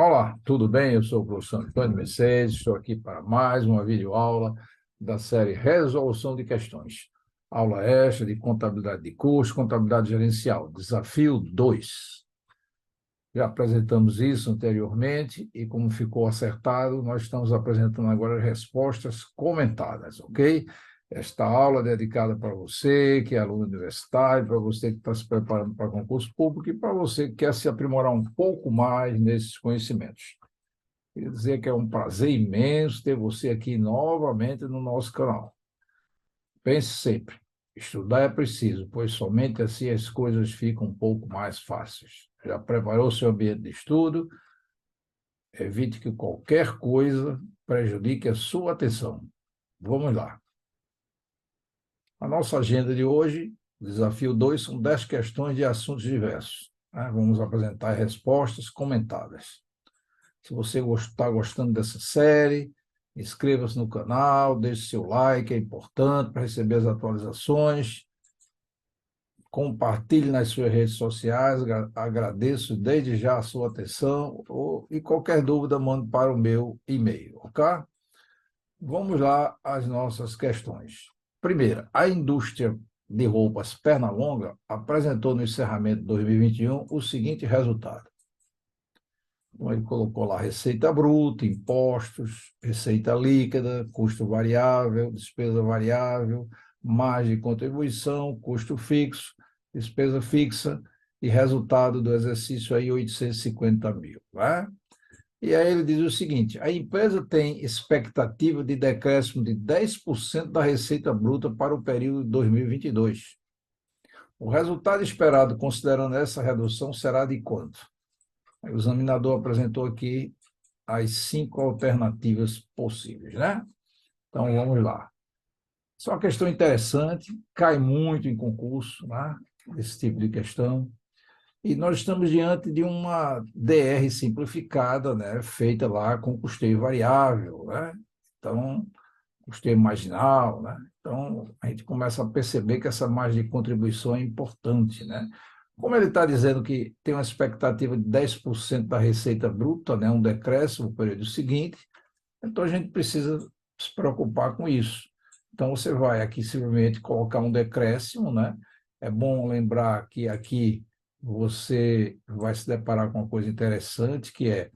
Olá, tudo bem? Eu sou o professor Antônio Mercedes, estou aqui para mais uma videoaula da série Resolução de Questões. Aula esta de contabilidade de custos, contabilidade gerencial, desafio 2. Já apresentamos isso anteriormente e, como ficou acertado, nós estamos apresentando agora respostas comentadas, ok? Esta aula é dedicada para você, que é aluno universitário, para você que está se preparando para concurso público e para você que quer se aprimorar um pouco mais nesses conhecimentos. Queria dizer que é um prazer imenso ter você aqui novamente no nosso canal. Pense sempre, estudar é preciso, pois somente assim as coisas ficam um pouco mais fáceis. Já preparou seu ambiente de estudo? Evite que qualquer coisa prejudique a sua atenção. Vamos lá. A nossa agenda de hoje, desafio 2, são 10 questões de assuntos diversos, né? Vamos apresentar respostas comentadas. Se você está gostando dessa série, inscreva-se no canal, deixe seu like, é importante para receber as atualizações. Compartilhe nas suas redes sociais, agradeço desde já a sua atenção e qualquer dúvida mande para o meu e-mail, ok? Vamos lá às nossas questões. Primeira, a indústria de roupas Pernalonga apresentou no encerramento de 2021 o seguinte resultado. Então, ele colocou lá receita bruta, impostos, receita líquida, custo variável, despesa variável, margem de contribuição, custo fixo, despesa fixa e resultado do exercício aí 850 mil. Né? E aí ele diz o seguinte: a empresa tem expectativa de decréscimo de 10% da receita bruta para o período de 2022. O resultado esperado, considerando essa redução, será de quanto? O examinador apresentou aqui as 5 alternativas possíveis, né? Então, vamos lá. Isso é uma questão interessante, cai muito em concurso, né? Esse tipo de questão. E nós estamos diante de uma DR simplificada, né? Feita lá com custeio variável, né? Então, custeio marginal, né? Então, a gente começa a perceber que essa margem de contribuição é importante, né? Como ele está dizendo que tem uma expectativa de 10% da receita bruta, né? Um decréscimo no período seguinte, então a gente precisa se preocupar com isso. Então, você vai aqui simplesmente colocar um decréscimo, né? É bom lembrar que aqui você vai se deparar com uma coisa interessante, que é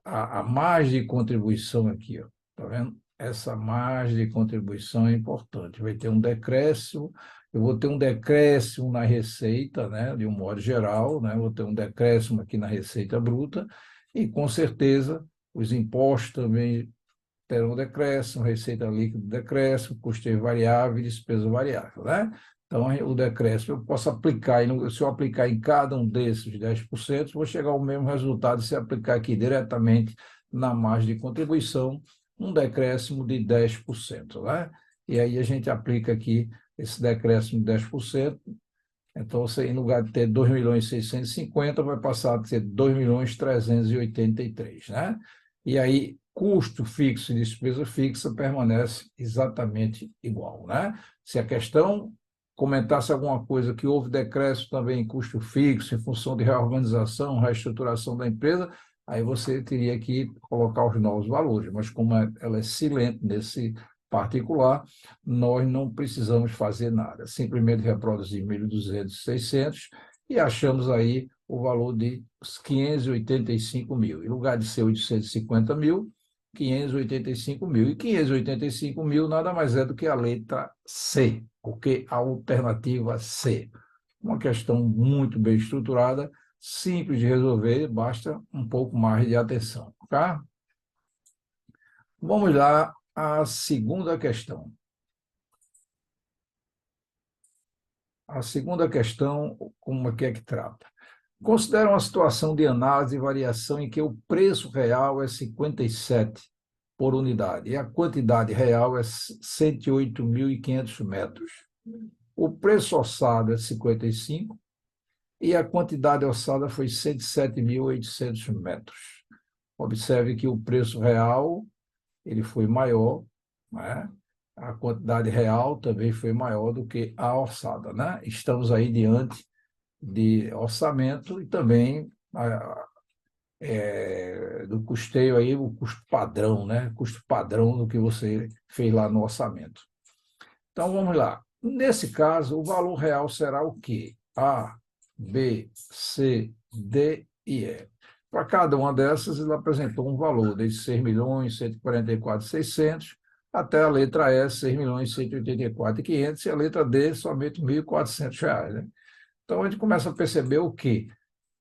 a margem de contribuição aqui, ó, tá vendo? Essa margem de contribuição é importante. Vai ter um decréscimo, eu vou ter um decréscimo na receita, né, de um modo geral, né, vou ter um decréscimo aqui na receita bruta, e com certeza os impostos também terão decréscimo, receita líquida decréscimo, custeio variável e despesa variável, né? Então, o decréscimo eu posso aplicar, se eu aplicar em cada um desses 10%, vou chegar ao mesmo resultado se aplicar aqui diretamente na margem de contribuição, um decréscimo de 10%, né? E aí a gente aplica aqui esse decréscimo de 10%, então você, em lugar de ter 2.650.000, vai passar a ter 2.383.000, né? E aí, custo fixo e despesa fixa permanece exatamente igual, né? Se a questão comentasse alguma coisa que houve decréscimo também em custo fixo, em função de reorganização, reestruturação da empresa, aí você teria que colocar os novos valores, mas como ela é silente nesse particular, nós não precisamos fazer nada, simplesmente reproduzir 1.200, 600 e achamos aí o valor de 585 mil. Em lugar de ser 850 mil, 585 mil. E 585 mil nada mais é do que a letra C, porque a alternativa C. Uma questão muito bem estruturada, simples de resolver, basta um pouco mais de atenção, tá? Vamos lá à segunda questão. A segunda questão, como é que trata? Considera uma situação de análise e variação em que o preço real é 57 por unidade e a quantidade real é 108.500 metros. O preço orçado é 55 e a quantidade orçada foi 107.800 metros. Observe que o preço real ele foi maior, né? A quantidade real também foi maior do que a orçada, né? Estamos aí diante de orçamento e também do custeio aí, o custo padrão, né? Custo padrão do que você fez lá no orçamento. Então, vamos lá. Nesse caso, o valor real será o quê? A, B, C, D e E. Para cada uma dessas, ele apresentou um valor, desde 6.144.600 até a letra E, 6.184.500 e a letra D, somente R$ 1.400, né? Então, a gente começa a perceber o quê?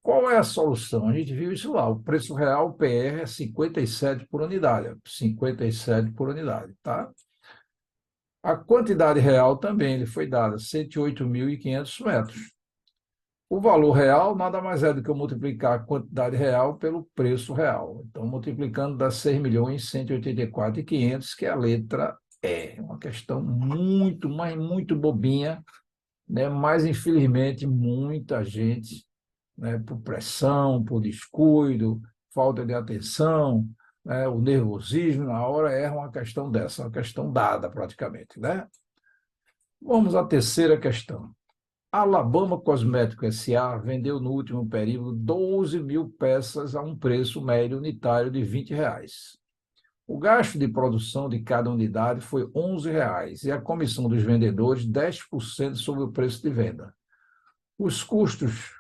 Qual é a solução? A gente viu isso lá. O preço real, o PR, é 57 por unidade. 57 por unidade, tá? A quantidade real também lhe foi dada, 108.500 metros. O valor real nada mais é do que eu multiplicar a quantidade real pelo preço real. Então, multiplicando dá 6.184.500, que é a letra E. Uma questão muito, mas muito bobinha, né? Mas, infelizmente, muita gente, né, por pressão, por descuido, falta de atenção, né, o nervosismo, na hora erra uma questão dessa, uma questão dada praticamente, né? Vamos à terceira questão. A Alabama Cosmético S.A. vendeu no último período 12.000 peças a um preço médio unitário de R$ 20. O gasto de produção de cada unidade foi R$ 11 e a comissão dos vendedores 10% sobre o preço de venda. Os custos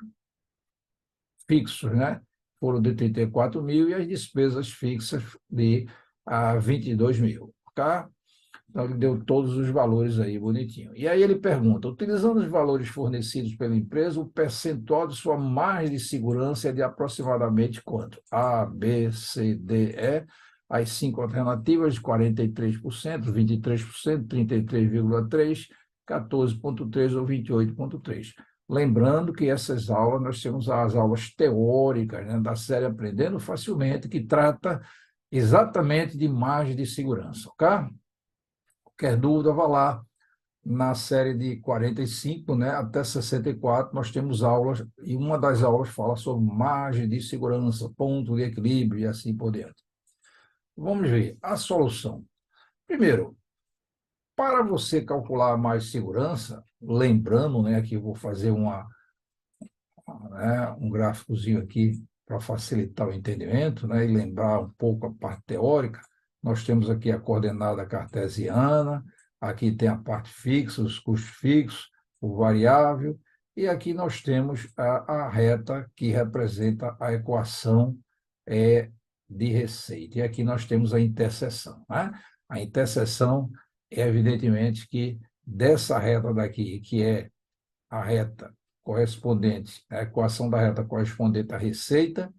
fixos, né, foram de 34 mil e as despesas fixas de 22 mil. Tá? Então, ele deu todos os valores aí, bonitinho. E aí ele pergunta, utilizando os valores fornecidos pela empresa, o percentual de sua margem de segurança é de aproximadamente quanto? A, B, C, D, E. As cinco alternativas, 43%, 23%, 33,3%, 14,3% ou 28,3%. Lembrando que essas aulas, nós temos as aulas teóricas, né, da série Aprendendo Facilmente, que trata exatamente de margem de segurança, ok? Qualquer dúvida, vá lá na série de 45, né, até 64, nós temos aulas, e uma das aulas fala sobre margem de segurança, ponto de equilíbrio e assim por diante. Vamos ver a solução. Primeiro, para você calcular a margem de segurança, lembrando, né, que eu vou fazer um gráficozinho aqui para facilitar o entendimento, né, e lembrar um pouco a parte teórica. Nós temos aqui a coordenada cartesiana, aqui tem a parte fixa, os custos fixos, o variável, e aqui nós temos a reta que representa a equação de receita. E aqui nós temos a interseção, né? A interseção é evidentemente que dessa reta daqui, que é a reta correspondente, a equação da reta correspondente à receita,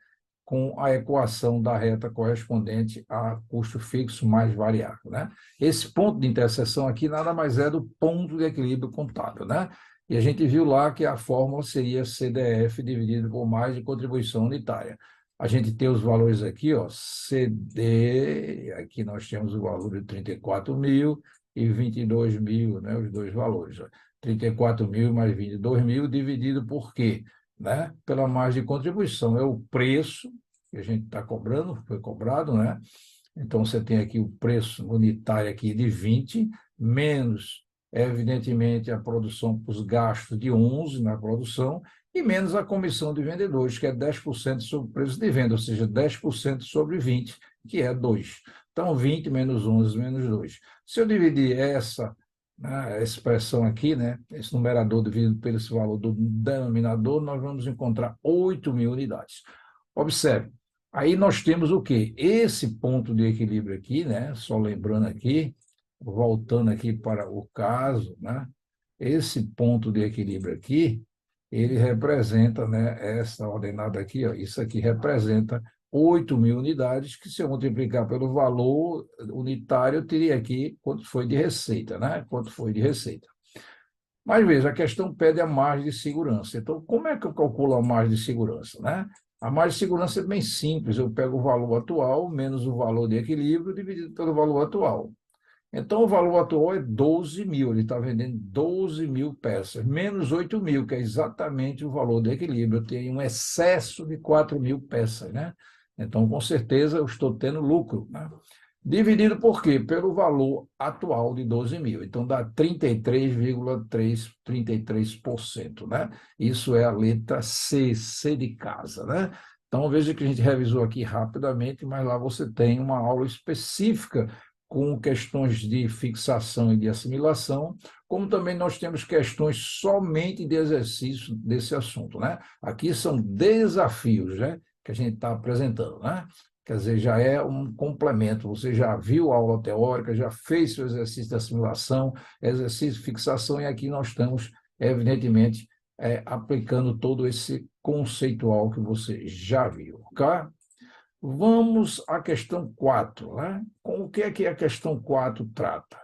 com a equação da reta correspondente a custo fixo mais variável, né? Esse ponto de interseção aqui nada mais é do ponto de equilíbrio contábil, né? E a gente viu lá que a fórmula seria CDF dividido por mais de contribuição unitária. A gente tem os valores aqui, ó, CD, aqui nós temos o valor de 34 mil e 22 mil, né? Os dois valores, ó. 34 mil mais 22 mil dividido por quê? Né? Pela margem de contribuição, é o preço que a gente está cobrando, foi cobrado, né? Então, você tem aqui o preço unitário aqui de 20, menos, evidentemente, a produção, os gastos de 11 na produção, e menos a comissão de vendedores, que é 10% sobre o preço de venda, ou seja, 10% sobre 20, que é 2. Então, 20 menos 11 menos 2. Se eu dividir essa, né, a expressão aqui, né, esse numerador dividido pelo esse valor do denominador, nós vamos encontrar 8.000 unidades. Observe, aí nós temos o quê? Esse ponto de equilíbrio aqui, né, só lembrando aqui, voltando aqui para o caso, né, esse ponto de equilíbrio aqui, ele representa, né, essa ordenada aqui, ó, isso aqui representa 8.000 unidades, que se eu multiplicar pelo valor unitário, eu teria aqui quanto foi de receita, né? Quanto foi de receita. Mas veja, a questão pede a margem de segurança. Então, como é que eu calculo a margem de segurança, né? A margem de segurança é bem simples, eu pego o valor atual menos o valor de equilíbrio dividido pelo valor atual. Então, o valor atual é 12 mil, ele está vendendo 12.000 peças, menos 8.000, que é exatamente o valor de equilíbrio. Eu tenho um excesso de 4.000 peças, né? Então, com certeza, eu estou tendo lucro, né? Dividido por quê? Pelo valor atual de 12 mil. Então, dá 33,33%, né? Isso é a letra C, C de casa, né? Então, veja que a gente revisou aqui rapidamente, mas lá você tem uma aula específica com questões de fixação e de assimilação, como também nós temos questões somente de exercício desse assunto, né? Aqui são desafios, né, que a gente está apresentando, né? Quer dizer, já é um complemento. Você já viu a aula teórica, já fez seu exercício de assimilação, exercício de fixação, e aqui nós estamos, evidentemente, aplicando todo esse conceitual que você já viu, ok? Vamos à questão 4, né? Com o que é que a questão 4 trata?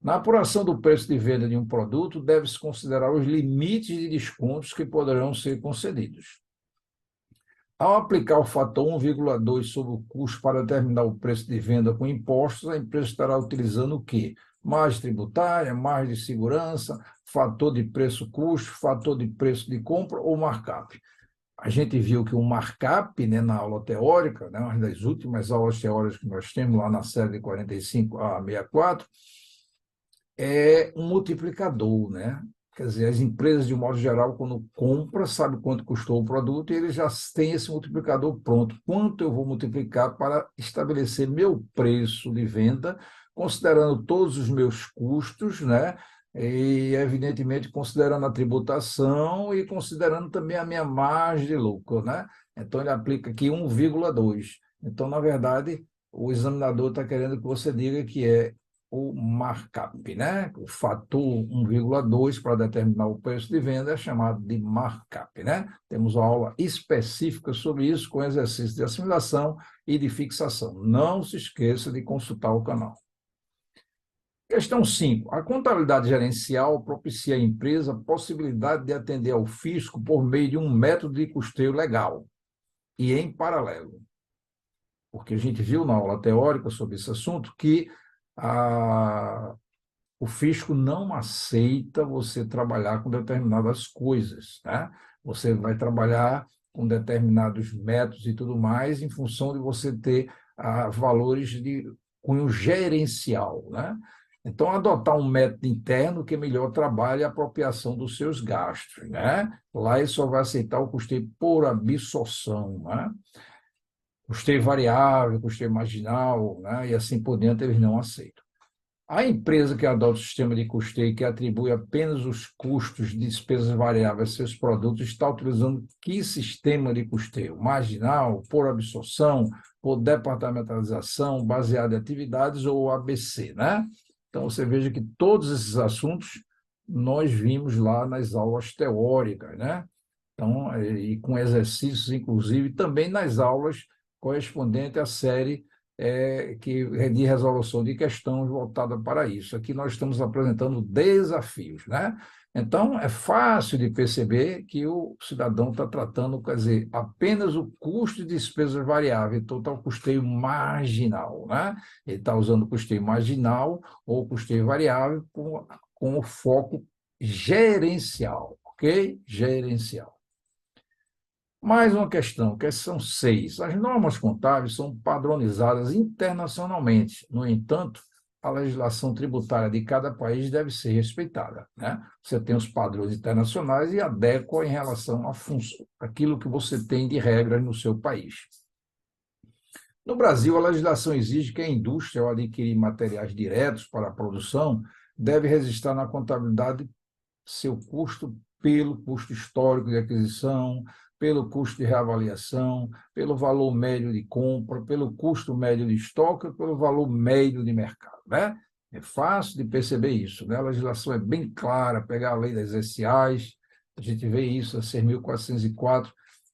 Na apuração do preço de venda de um produto, deve-se considerar os limites de descontos que poderão ser concedidos. Ao aplicar o fator 1,2 sobre o custo para determinar o preço de venda com impostos, a empresa estará utilizando o quê? Margem tributária, margem de segurança, fator de preço-custo, fator de preço de compra ou markup. A gente viu que o markup, né, na aula teórica, né, uma das últimas aulas teóricas que nós temos lá na série de 45 a 64, é um multiplicador, né? Quer dizer, as empresas, de um modo geral, quando compram, sabe quanto custou o produto e eles já têm esse multiplicador pronto. Quanto eu vou multiplicar para estabelecer meu preço de venda, considerando todos os meus custos, né? E, evidentemente, considerando a tributação e considerando também a minha margem de lucro, né? Então, ele aplica aqui 1,2. Então, na verdade, o examinador está querendo que você diga que é o markup, né? O fator 1,2 para determinar o preço de venda é chamado de markup, né? Temos uma aula específica sobre isso, com exercício de assimilação e de fixação. Não se esqueça de consultar o canal. Questão 5. A contabilidade gerencial propicia à empresa a possibilidade de atender ao fisco por meio de um método de custeio legal e em paralelo. Porque a gente viu na aula teórica sobre esse assunto que o fisco não aceita você trabalhar com determinadas coisas, né? Você vai trabalhar com determinados métodos e tudo mais em função de você ter valores de cunho gerencial, né? Então, adotar um método interno que melhor trabalhe a apropriação dos seus gastos, né? Lá ele só vai aceitar o custeio por absorção, né? Custeio variável, custeio marginal, né? E assim por diante, eles não aceitam. A empresa que adota o sistema de custeio que atribui apenas os custos de despesas variáveis a seus produtos está utilizando que sistema de custeio? Marginal, por absorção, por departamentalização, baseado em atividades ou ABC, né? Então, você veja que todos esses assuntos nós vimos lá nas aulas teóricas, né? Então, e com exercícios, inclusive, também nas aulas correspondentes à série de resolução de questões voltada para isso. Aqui nós estamos apresentando desafios, né? Então, é fácil de perceber que o cidadão está tratando, quer dizer, apenas o custo de despesas variáveis, total custeio marginal, né? Ele está usando custeio marginal ou custeio variável com o foco gerencial, ok? Gerencial. Mais uma questão 6. As normas contábeis são padronizadas internacionalmente. No entanto, a legislação tributária de cada país deve ser respeitada, né? Você tem os padrões internacionais e adequa em relação àquilo que você tem de regras no seu país. No Brasil, a legislação exige que a indústria, ao adquirir materiais diretos para a produção, deve registrar na contabilidade seu custo pelo custo histórico de aquisição, pelo custo de reavaliação, pelo valor médio de compra, pelo custo médio de estoque, pelo valor médio de mercado, né? É fácil de perceber isso, né? A legislação é bem clara, pegar a lei das SAs, a gente vê isso, a 6.404.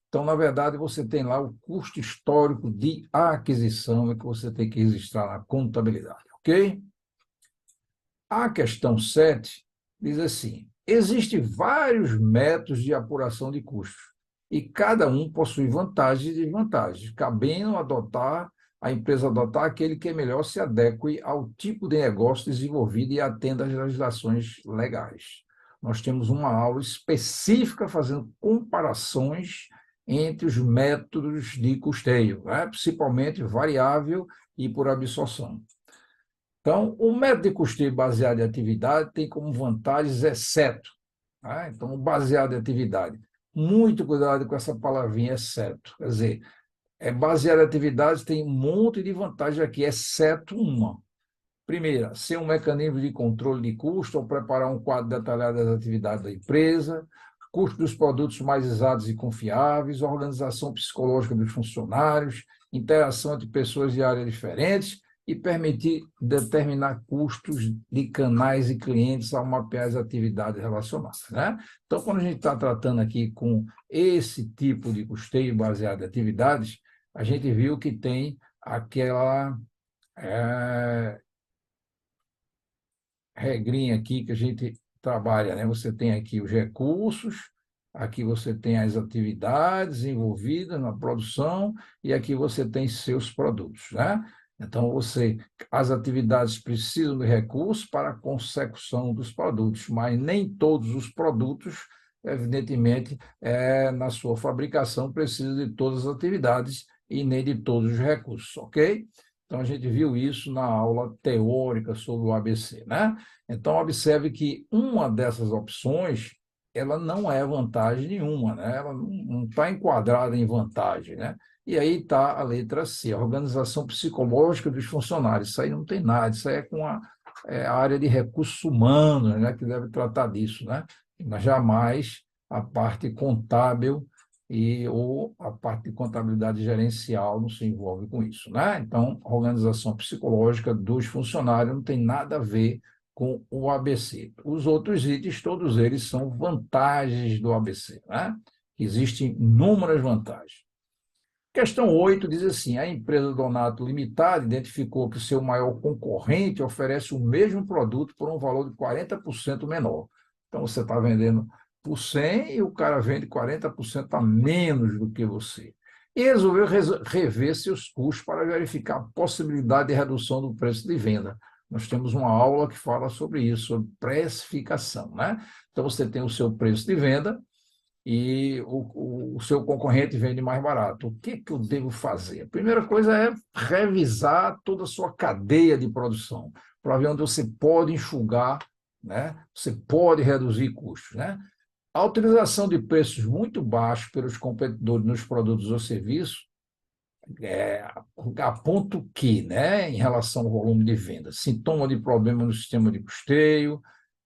Então, na verdade, você tem lá o custo histórico de aquisição que você tem que registrar na contabilidade, ok? A questão 7 diz assim: existem vários métodos de apuração de custos e cada um possui vantagens e desvantagens, cabendo a empresa adotar aquele que melhor se adeque ao tipo de negócio desenvolvido e atenda às legislações legais. Nós temos uma aula específica fazendo comparações entre os métodos de custeio, né? Principalmente variável e por absorção. Então, o método de custeio baseado em atividade tem como vantagens exceto, né? Então, o baseado em atividade muito cuidado com essa palavrinha exceto. Quer dizer, baseado em atividades tem um monte de vantagens aqui, exceto uma. Primeira, ser um mecanismo de controle de custo ou preparar um quadro detalhado das atividades da empresa, custo dos produtos mais exatos e confiáveis, organização psicológica dos funcionários, interação entre pessoas de áreas diferentes e permitir determinar custos de canais e clientes ao mapear as atividades relacionadas, né? Então, quando a gente está tratando aqui com esse tipo de custeio baseado em atividades, a gente viu que tem aquela regrinha aqui que a gente trabalha, né? Você tem aqui os recursos, aqui você tem as atividades envolvidas na produção e aqui você tem seus produtos, né? Então, as atividades precisam de recursos para a consecução dos produtos, mas nem todos os produtos, evidentemente, na sua fabricação, precisam de todas as atividades e nem de todos os recursos, ok? Então, a gente viu isso na aula teórica sobre o ABC, né? Então, observe que uma dessas opções, ela não é vantagem nenhuma, né? Ela não está enquadrada em vantagem, né? E aí está a letra C, a organização psicológica dos funcionários. Isso aí não tem nada, isso aí é com a área de recursos humanos, né? Que deve tratar disso, né? Mas jamais a parte contábil ou a parte de contabilidade gerencial não se envolve com isso, né? Então, a organização psicológica dos funcionários não tem nada a ver com o ABC. Os outros itens, todos eles são vantagens do ABC, né? Existem inúmeras vantagens. Questão 8 diz assim: a empresa Donato Limitada identificou que seu maior concorrente oferece o mesmo produto por um valor de 40% menor. Então, você está vendendo por 100 e o cara vende 40% a menos do que você. E resolveu rever seus custos para verificar a possibilidade de redução do preço de venda. Nós temos uma aula que fala sobre isso, sobre precificação, né? Então, você tem o seu preço de venda e o seu concorrente vende mais barato. O que eu devo fazer? A primeira coisa é revisar toda a sua cadeia de produção, para ver onde você pode enxugar, né? Você pode reduzir custos, né? A utilização de preços muito baixos pelos competidores nos produtos ou serviços aponta que, né, em relação ao volume de vendas, sintoma de problema no sistema de custeio,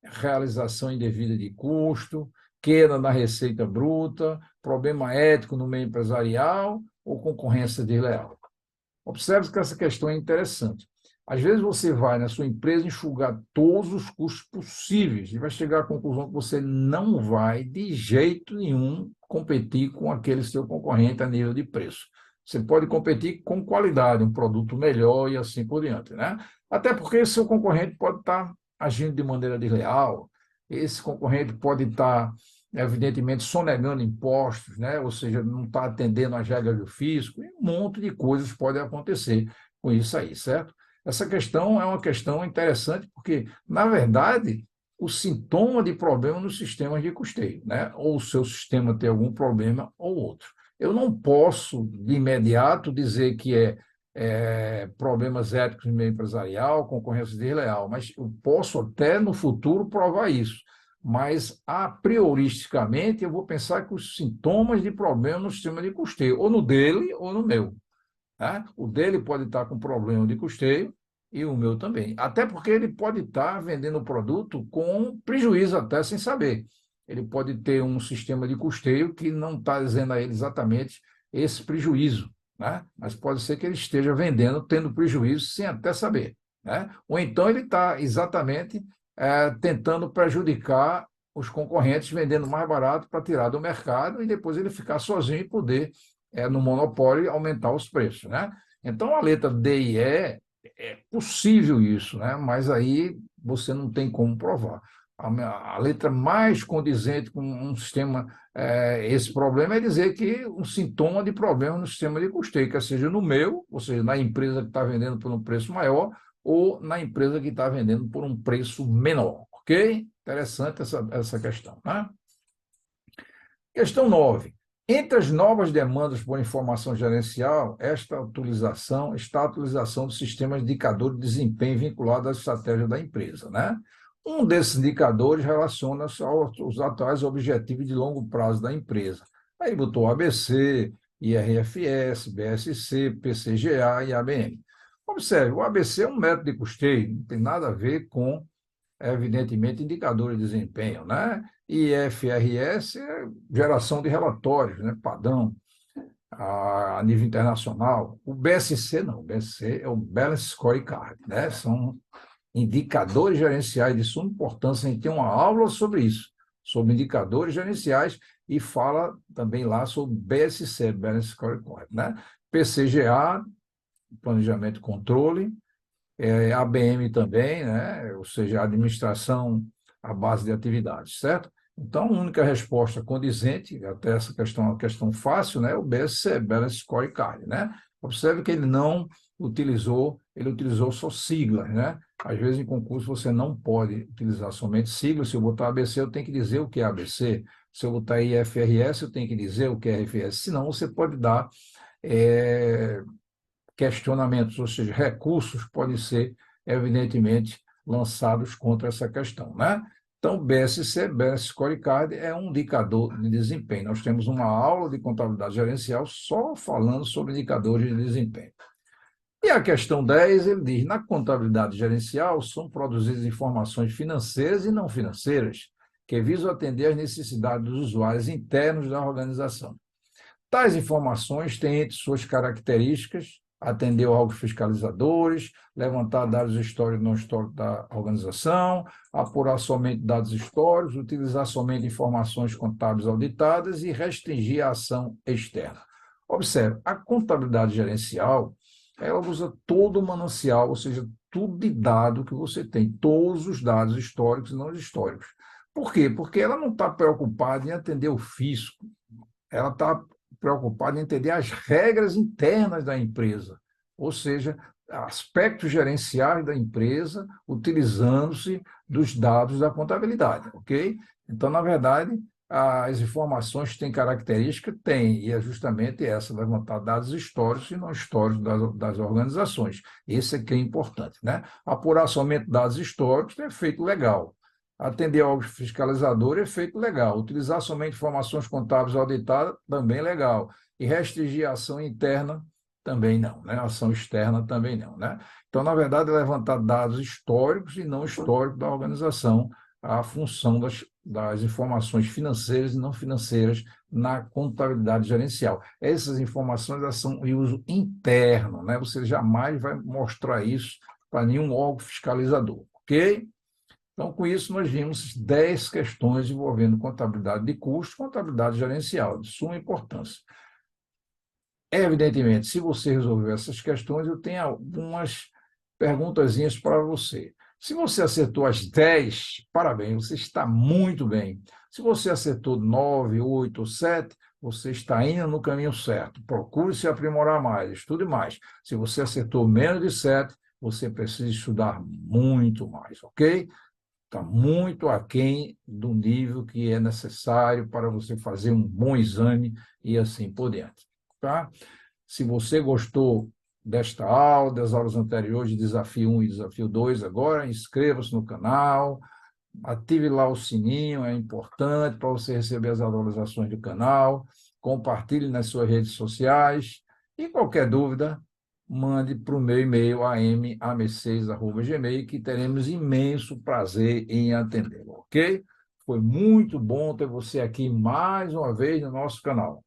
realização indevida de custo, queda na receita bruta, problema ético no meio empresarial ou concorrência desleal. Observe que essa questão é interessante. Às vezes você vai na sua empresa enxugar todos os custos possíveis e vai chegar à conclusão que você não vai, de jeito nenhum, competir com aquele seu concorrente a nível de preço. Você pode competir com qualidade, um produto melhor e assim por diante, né? Até porque o seu concorrente pode estar agindo de maneira desleal, esse concorrente pode estar, evidentemente, sonegando impostos, né? Ou seja, não está atendendo às regras do fisco, e um monte de coisas pode acontecer com isso aí, certo? Essa questão é uma questão interessante, porque, na verdade, o sintoma de problema nos sistemas de custeio, né? Ou o seu sistema tem algum problema ou outro. Eu não posso, de imediato, dizer que problemas éticos no meio empresarial, concorrência desleal, mas eu posso até, no futuro, provar isso. Mas, a prioristicamente, eu vou pensar que os sintomas de problema no sistema de custeio, ou no dele ou no meu. Né? O dele pode estar com problema de custeio e o meu também. Até porque ele pode estar vendendo o produto com prejuízo até sem saber. Ele pode ter um sistema de custeio que não está dizendo a ele exatamente esse prejuízo, né? Mas pode ser que ele esteja vendendo tendo prejuízo sem até saber, né? Ou então ele está exatamente tentando prejudicar os concorrentes vendendo mais barato para tirar do mercado e depois ele ficar sozinho e poder no monopólio aumentar os preços, né? Então, a letra D e E é possível isso, né? Mas aí você não tem como provar. A letra mais condizente com um sistema, esse problema é dizer que um sintoma de problema no sistema de custeio, quer seja no meu, ou seja, na empresa que está vendendo por um preço maior, ou na empresa que está vendendo por um preço menor, ok? Interessante essa questão, né? Questão 9. Entre as novas demandas por informação gerencial, está a utilização dos sistemas de indicador de desempenho vinculado à estratégia da empresa, né? Um desses indicadores relaciona-se aos atuais objetivos de longo prazo da empresa. Aí botou ABC, IRFS, BSC, PCGA e ABM. Observe, o ABC é um método de custeio, não tem nada a ver com, evidentemente, indicadores de desempenho, né? IFRS é geração de relatórios, né? Padrão a nível internacional. O BSC não, o BSC é o Balance Scorecard, né? São indicadores gerenciais de suma importância. A gente tem uma aula sobre isso, sobre indicadores gerenciais, e fala também lá sobre BSC, Balance Scorecard, né? PCGA, Planejamento e Controle, ABM também, né? Ou seja, administração à base de atividades, certo? Então, a única resposta condizente, até essa questão é uma questão fácil, né? O BSC, Balance Scorecard, né? Observe que ele utilizou só siglas, né? Às vezes, em concurso, você não pode utilizar somente siglas. Se eu botar ABC, eu tenho que dizer o que é ABC. Se eu botar IFRS, eu tenho que dizer o que é IFRS. Senão, você pode dar é, questionamentos, ou seja, recursos podem ser, evidentemente, lançados contra essa questão, né? Então, BSC, Balance Scorecard, é um indicador de desempenho. Nós temos uma aula de contabilidade gerencial só falando sobre indicadores de desempenho. E a questão 10 ele diz, na contabilidade gerencial são produzidas informações financeiras e não financeiras, que visam atender às necessidades dos usuários internos da organização. Tais informações têm entre suas características atender órgãos fiscalizadores, levantar dados históricos e não históricos da organização, apurar somente dados históricos, utilizar somente informações contábeis auditadas e restringir a ação externa. Observe, a contabilidade gerencial, ela usa todo o manancial, ou seja, tudo de dado que você tem, todos os dados históricos e não históricos. Por quê? Porque ela não está preocupada em atender o fisco, ela está preocupada em entender as regras internas da empresa, ou seja, aspectos gerenciais da empresa, utilizando-se dos dados da contabilidade, ok? Então, na verdade, as informações têm característica? Tem, e é justamente essa, levantar dados históricos e não históricos das organizações. Esse aqui é importante, né? Apurar somente dados históricos é feito legal. Atender ao fiscalizador é feito legal. Utilizar somente informações contábeis auditadas, também legal. E restringir a ação interna, também não, né? A ação externa também não, né? Então, na verdade, é levantar dados históricos e não históricos da organização, a função das informações financeiras e não financeiras na contabilidade gerencial. Essas informações elas são de uso interno, né? Você jamais vai mostrar isso para nenhum órgão fiscalizador, ok? Então, com isso, nós vimos 10 questões envolvendo contabilidade de custo, contabilidade gerencial, de suma importância. Evidentemente, se você resolveu essas questões, eu tenho algumas perguntazinhas para você. Se você acertou as 10, parabéns, você está muito bem. Se você acertou 9, 8 ou 7, você está indo no caminho certo. Procure se aprimorar mais, estude mais. Se você acertou menos de 7, você precisa estudar muito mais, ok? Está muito aquém do nível que é necessário para você fazer um bom exame e assim por diante. Tá? Se você gostou desta aula, das aulas anteriores de Desafio 1 e Desafio 2, agora inscreva-se no canal, ative lá o sininho, é importante para você receber as atualizações do canal, compartilhe nas suas redes sociais e qualquer dúvida, mande para o meu e-mail am6@gmail, que teremos imenso prazer em atendê-lo, ok? Foi muito bom ter você aqui mais uma vez no nosso canal.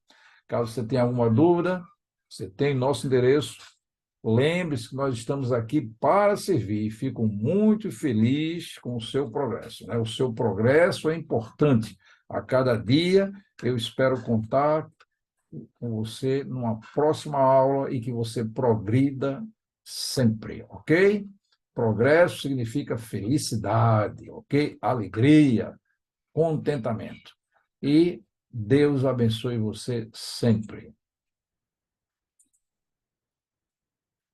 Caso você tenha alguma dúvida, você tem nosso endereço. Lembre-se que nós estamos aqui para servir. Fico muito feliz com o seu progresso, né? O seu progresso é importante. A cada dia eu espero contar com você numa próxima aula e que você progrida sempre, ok? Progresso significa felicidade, ok? Alegria, contentamento. E Deus abençoe você sempre.